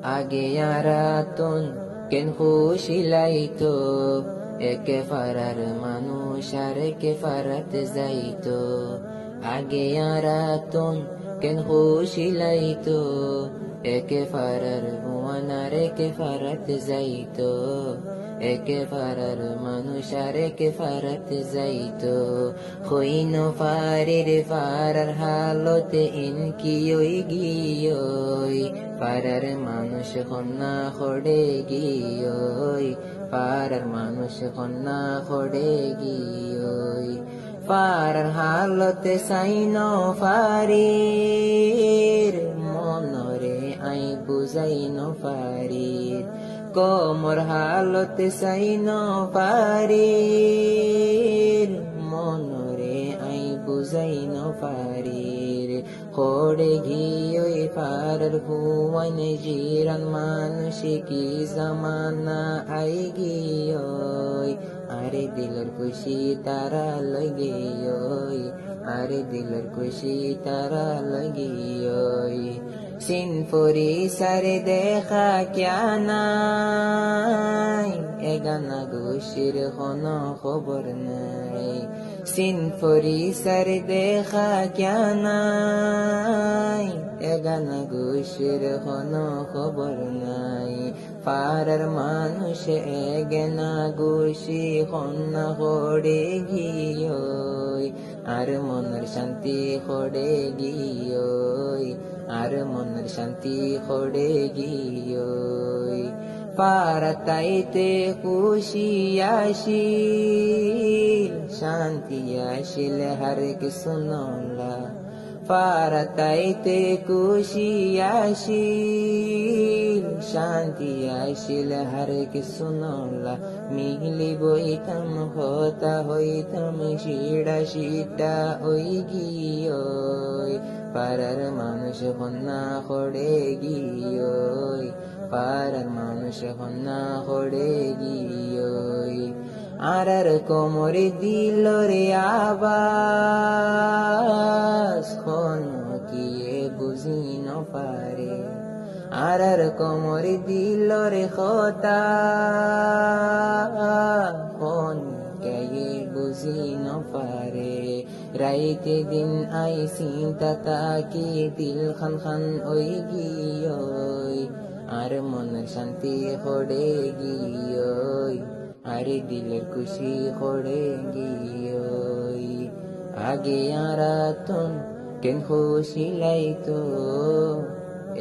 আগে আরাতন কেন খুশি লাইতো, একে ফারার মানুষ আর একে ফারাত যাইতো। আগে আরাতন কেন খুশি লাইতো, একে ফারার হুয়ান আর একে ফারাত যাইতো। একে ফারার মানুষ আর একে ফারাত যাইতো। হইন ফারের ফারার হালতে ইনকি ওই গিয়োই, পাড়ার মানুষ কন্যা খড়ে গিয়োই, পাড়ার মানুষ কন্যা খড়ে গিয়োই। পাড়ার হালতে সাইন ফারির, মনরে আই বুঝাইন ফারির। কোমর হালতে সাইন ফারির, মনরে আই বুঝাইন ফারির। খড়ে গিয়োই পাড়ার হুয়ান জিরান মানুষ কি জামানা আই গিয়োই, আরে দিলের খুশি তারা লগিয়োই, আরে দিলের খুশি তারা লগিয়োই। সিনফুরি সারে দেখা ক্যা নাই, এগানা গুশির কোনো খবর নাই। সিনফুরি সারে দেখা ক্যা নাই, এগানা গুশির কোনো খবর নাই। পাড়ার মানুষ এগেনা গুশি কন্যা খড়ে গিয়োই, আর মনের শান্তি খড়ে গিয়োই, আর মনের শান্তি খড়ে গিয়োই। পাড়াতাইতে খুশি আসিল, শান্তি আসিল হার কিছু নলা। পাড়াতাইতে খুশি আসিল, শান্তি আসিল হার কিছু নলা। মিলি বইতাম হতা হইতাম শিড়া শিটা ওই গিয়োই, পাড়ার মানুষ কন্যা খড়ে গিয়োই, পাড়ার মানুষ কন্যা খড়ে গিয়োই। আরার কোমরে দিল রে আবাস, কোনো কিয়ে বুঝি ন পারে। আরার কোমরে দিল রে খোতা, কোন কে বুঝি ন পারে। রাইতে দিন আই চিন্তা তাকি দিল খান খান ওই গিয়োই, আর মনের শান্তি খড়ে গিয়োই, আরে দিলের খুশি খড়ে গিয়োই। আগে আরাতন কেন খুশি লাইতো,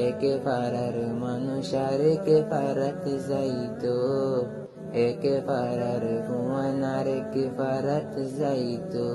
একে পাড়ার মানুষ আর একে ফারাত যাইতো। একে পাড়ার হুয়ান আর একে ফারাত যাইতো।